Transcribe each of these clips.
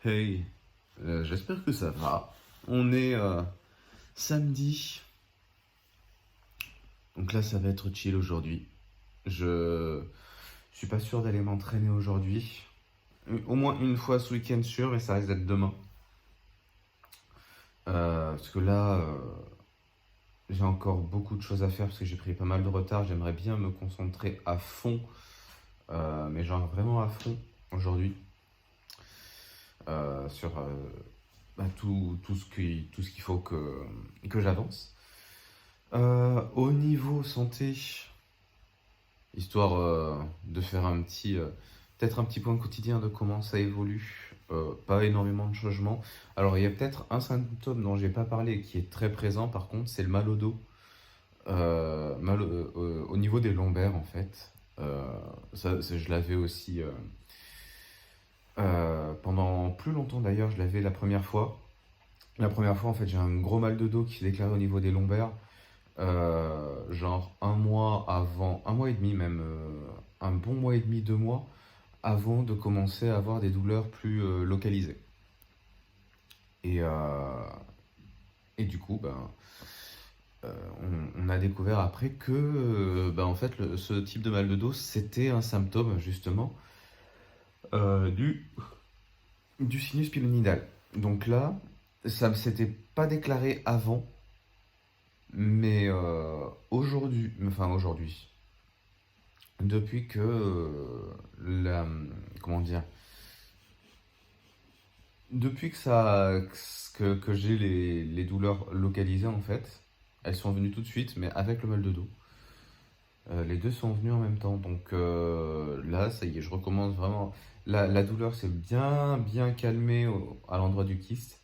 Hey, j'espère que ça va. On est samedi, donc là ça va être chill aujourd'hui. Je suis pas sûr d'aller m'entraîner aujourd'hui. Au moins une fois ce week-end sûr, mais ça risque d'être demain. Parce que là, j'ai encore beaucoup de choses à faire parce que j'ai pris pas mal de retard. J'aimerais bien me concentrer à fond, mais genre vraiment à fond aujourd'hui, sur tout ce qu'il faut que j'avance. Au niveau santé, histoire de faire peut-être un petit point quotidien de comment ça évolue, pas énormément de changements. Alors il y a peut-être un symptôme dont j'ai pas parlé qui est très présent par contre, c'est le mal au dos, au niveau des lombaires en fait. Je l'avais aussi pendant plus longtemps d'ailleurs, je l'avais la première fois. La première fois en fait j'ai un gros mal de dos qui s'est déclaré au niveau des lombaires. Genre un mois et demi même, un bon mois et demi, 2 mois avant de commencer à avoir des douleurs plus localisées. Et, euh, et du coup, on a découvert après que en fait, ce type de mal de dos, c'était un symptôme justement du sinus pyloïdal. Donc là, ça ne s'était pas déclaré avant, mais aujourd'hui, depuis que comment dire, depuis que j'ai les douleurs localisées en fait, elles sont venues tout de suite, mais avec le mal de dos. Les deux sont venus en même temps, donc là, ça y est, je recommence vraiment. La douleur s'est bien calmée à l'endroit du kyste.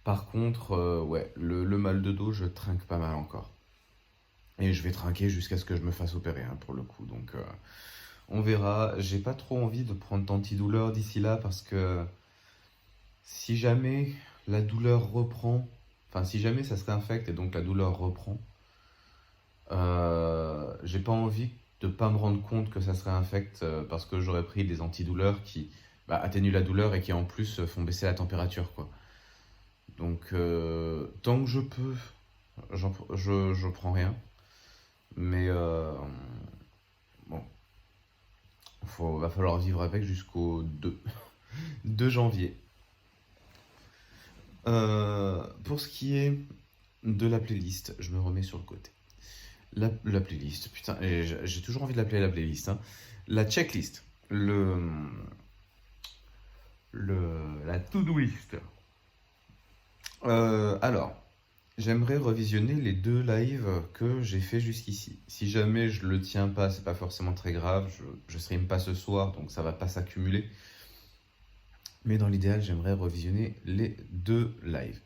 Par contre, ouais, le mal de dos, je trinque pas mal encore. Et je vais trinquer jusqu'à ce que je me fasse opérer, hein, pour le coup. Donc, on verra. J'ai pas trop envie de prendre d'antidouleur d'ici là parce que si jamais la douleur reprend, enfin si jamais ça se réinfecte et donc la douleur reprend, j'ai pas envie de pas me rendre compte que ça se réinfecte parce que j'aurais pris des antidouleurs qui atténuent la douleur et qui en plus font baisser la température quoi. Donc tant que je peux, je prends rien. Mais bon, va falloir vivre avec jusqu'au 2 janvier. Pour ce qui est de la playlist, je me remets sur le côté. La playlist, putain, et j'ai toujours envie de l'appeler la playlist, hein. La checklist, la to-do list. Alors, j'aimerais revisionner les 2 lives que j'ai fait jusqu'ici. Si jamais je le tiens pas, c'est pas forcément très grave, je stream pas ce soir, donc ça va pas s'accumuler. Mais dans l'idéal, j'aimerais revisionner les 2 lives.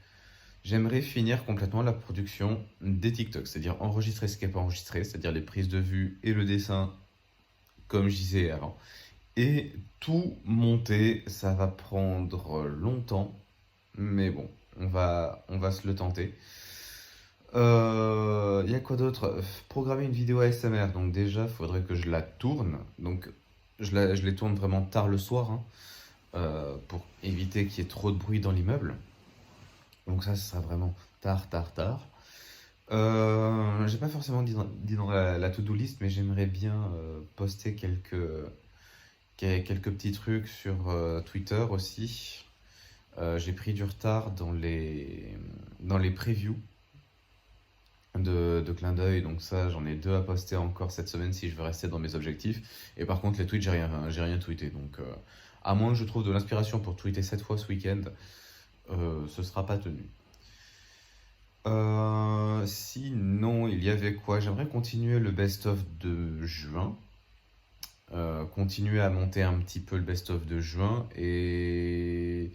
J'aimerais finir complètement la production des TikTok, c'est-à-dire enregistrer ce qui n'est pas enregistré, c'est-à-dire les prises de vue et le dessin, comme je disais avant. Et tout monter, ça va prendre longtemps, mais bon, on va se le tenter. Il y a quoi d'autre? Programmer une vidéo ASMR, donc déjà, il faudrait que je la tourne. Donc, je les tourne vraiment tard le soir, hein, pour éviter qu'il y ait trop de bruit dans l'immeuble. Donc ça, ce sera vraiment tard. J'ai pas forcément dit dans la to-do list, mais j'aimerais bien poster quelques petits trucs sur Twitter aussi. J'ai pris du retard dans les previews de clin d'œil, donc ça, j'en ai 2 à poster encore cette semaine si je veux rester dans mes objectifs. Et par contre, les tweets, j'ai rien tweeté. Donc, à moins que je trouve de l'inspiration pour tweeter 7 fois ce week-end, ce sera pas tenu. Sinon, il y avait quoi? J'aimerais continuer le best-of de juin. Continuer à monter un petit peu le best-of de juin. Et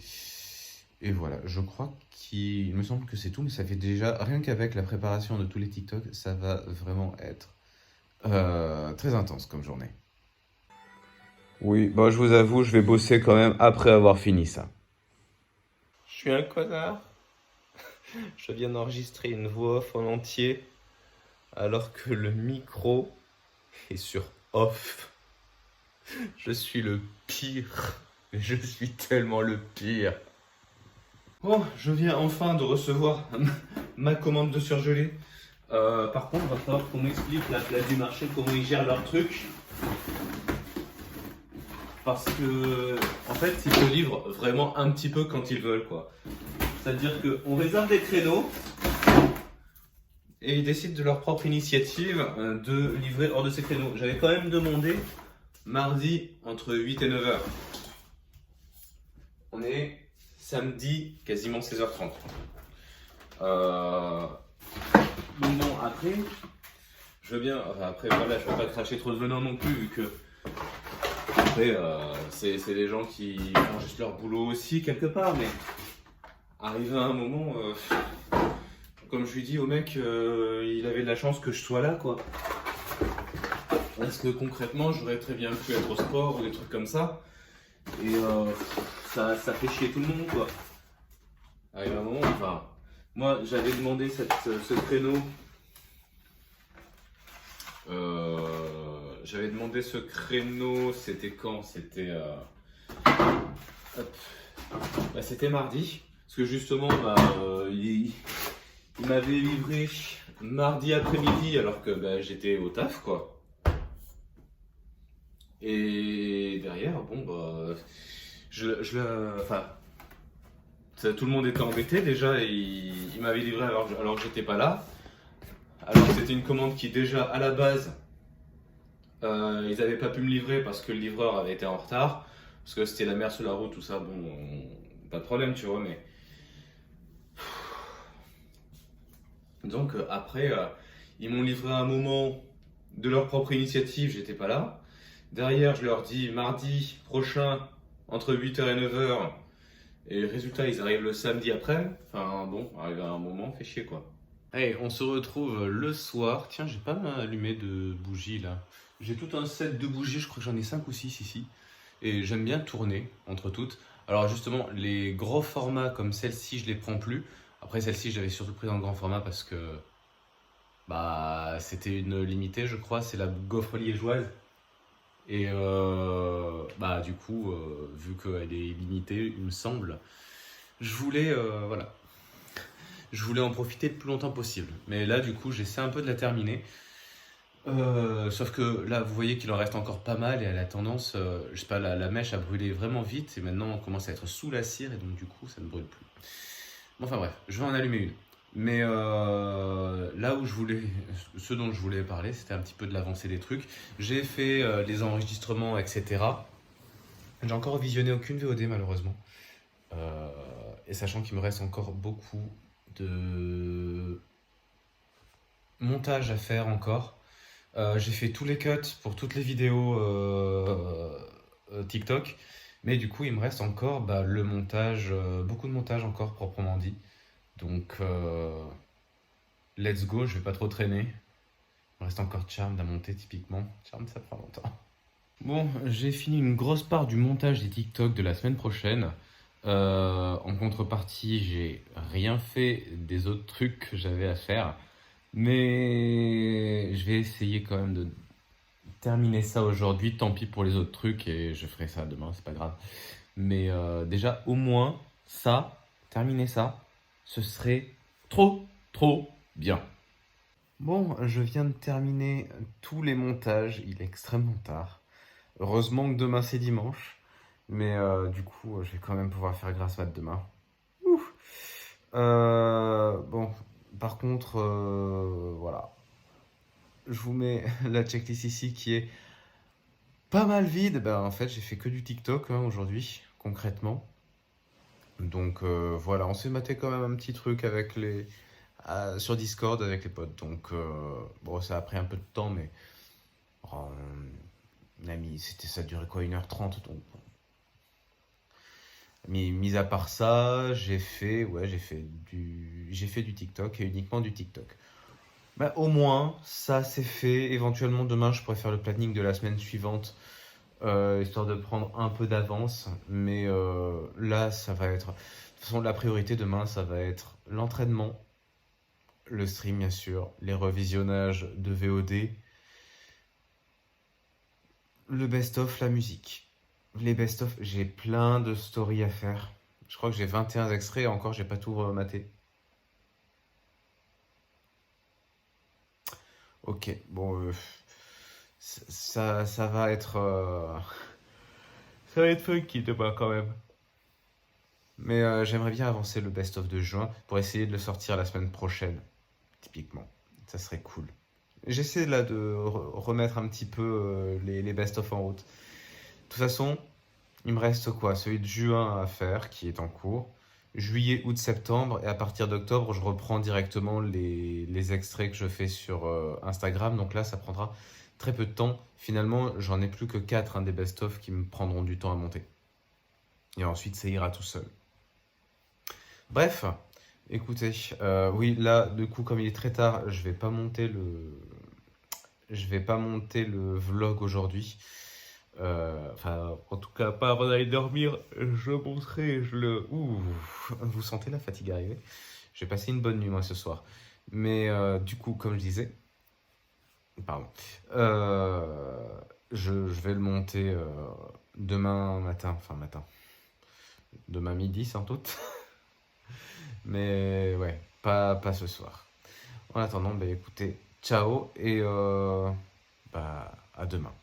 voilà, je crois qu'il me semble que c'est tout, mais ça fait déjà, rien qu'avec la préparation de tous les TikTok, ça va vraiment être très intense comme journée. Oui, bon, je vous avoue, je vais bosser quand même après avoir fini ça. Je suis un connard. Je viens d'enregistrer une voix off en entier alors que le micro est sur off. Je suis le pire. Mais je suis tellement le pire. Bon, je viens enfin de recevoir ma commande de surgelé. Par contre, il va falloir qu'on m'explique la place du marché, comment ils gèrent leur truc. Parce que, en fait, ils te livrent vraiment un petit peu quand ils veulent, quoi. C'est-à-dire qu'on réserve des créneaux et ils décident de leur propre initiative de livrer hors de ces créneaux. J'avais quand même demandé mardi entre 8 et 9 heures. On est samedi, quasiment 16h30. Donc bon, après, je veux bien. Enfin, après, voilà, je ne vais pas cracher trop de venin non plus, vu que. Après, c'est des gens qui font juste leur boulot aussi, quelque part, mais arrivé à un moment, comme je lui dis au mec, il avait de la chance que je sois là, quoi. Parce que concrètement, j'aurais très bien pu être au sport ou des trucs comme ça. Et ça fait chier tout le monde, quoi. Arrive un moment, enfin, moi j'avais demandé ce créneau. J'avais demandé ce créneau, c'était quand? C'était c'était mardi. Parce que justement, il m'avait livré mardi après-midi alors que j'étais au taf, quoi. Et derrière, bon, enfin, tout le monde était embêté déjà. Il m'avait livré alors que j'étais pas là. Alors que c'était une commande qui déjà à la base, ils n'avaient pas pu me livrer parce que le livreur avait été en retard. Parce que c'était la mer sur la route, tout ça, bon, pas de problème, tu vois, mais. Donc après, ils m'ont livré à un moment de leur propre initiative, j'étais pas là. Derrière, je leur dis mardi prochain, entre 8h et 9h. Et résultat, ils arrivent le samedi après. Enfin bon, arrivé à un moment, fait chier, quoi. Hey, on se retrouve le soir. Tiens, j'ai pas mal allumé de bougies là. J'ai tout un set de bougies, je crois que j'en ai 5 ou 6 ici. Et j'aime bien tourner entre toutes. Alors justement, les gros formats comme celle-ci, je les prends plus. Après celle-ci, j'avais surtout pris dans le grand format parce que c'était une limitée, je crois. C'est la gaufre liégeoise. Et du coup, vu qu'elle est limitée, il me semble, je voulais, voilà, je voulais en profiter le plus longtemps possible. Mais là, du coup, j'essaie un peu de la terminer. Sauf que là, vous voyez qu'il en reste encore pas mal et elle a tendance, je sais pas, la mèche a brûlé vraiment vite et maintenant on commence à être sous la cire et donc du coup, ça ne brûle plus. Bon, enfin bref, je vais en allumer une. Mais là où ce dont je voulais parler, c'était un petit peu de l'avancée des trucs. J'ai fait les enregistrements, etc. J'ai encore visionné aucune VOD malheureusement. Et sachant qu'il me reste encore beaucoup de montage à faire encore. J'ai fait tous les cuts pour toutes les vidéos TikTok. Mais du coup, il me reste encore le montage, beaucoup de montage encore proprement dit. Donc, let's go, je vais pas trop traîner. Il me reste encore Charmed à monter typiquement. Charmed, ça prend longtemps. Bon, j'ai fini une grosse part du montage des TikTok de la semaine prochaine. En contrepartie, j'ai rien fait des autres trucs que j'avais à faire. Mais je vais essayer quand même de terminer ça aujourd'hui. Tant pis pour les autres trucs et je ferai ça demain, c'est pas grave. Mais déjà, au moins, terminer ça, ce serait trop, trop bien. Bon, je viens de terminer tous les montages. Il est extrêmement tard. Heureusement que demain c'est dimanche. Mais du coup, je vais quand même pouvoir faire grasse mat demain. Ouf. Bon, par contre, voilà. Je vous mets la checklist ici qui est pas mal vide. En fait, j'ai fait que du TikTok aujourd'hui, concrètement. Donc voilà, on s'est maté quand même un petit truc avec sur Discord avec les potes. Donc bon, ça a pris un peu de temps, mais on a mis, ça durait quoi, 1h30. Donc mis à part ça, j'ai fait du TikTok et uniquement du TikTok. Au moins, ça c'est fait. Éventuellement, demain, je pourrais faire le planning de la semaine suivante, histoire de prendre un peu d'avance. Mais là, ça va être. De toute façon, la priorité demain, ça va être l'entraînement, le stream, bien sûr, les revisionnages de VOD, le best-of, la musique. Les best-of, j'ai plein de stories à faire. Je crois que j'ai 21 extraits et encore, j'ai pas tout rematé. Ok, bon, ça va être. Ça va être funky demain quand même. Mais j'aimerais bien avancer le best-of de juin pour essayer de le sortir la semaine prochaine, typiquement. Ça serait cool. J'essaie là de remettre un petit peu les best-of en route. De toute façon, il me reste quoi? Celui de juin à faire, qui est en cours. Juillet, août, septembre. Et à partir d'octobre, je reprends directement les extraits que je fais sur Instagram. Donc là, ça prendra très peu de temps. Finalement, j'en ai plus que 4 des best-of qui me prendront du temps à monter. Et ensuite, ça ira tout seul. Bref, écoutez, oui, là, du coup, comme il est très tard, je vais pas monter le vlog aujourd'hui. Enfin, en tout cas, pas avant d'aller dormir. Je monterai, je le. Ouh, vous sentez la fatigue arriver? J'ai passé une bonne nuit moi ce soir. Mais du coup, comme je disais, pardon, je vais le monter demain matin, enfin matin, demain midi sans doute. Mais ouais, pas ce soir. En attendant, bah écoutez, ciao et bah à demain.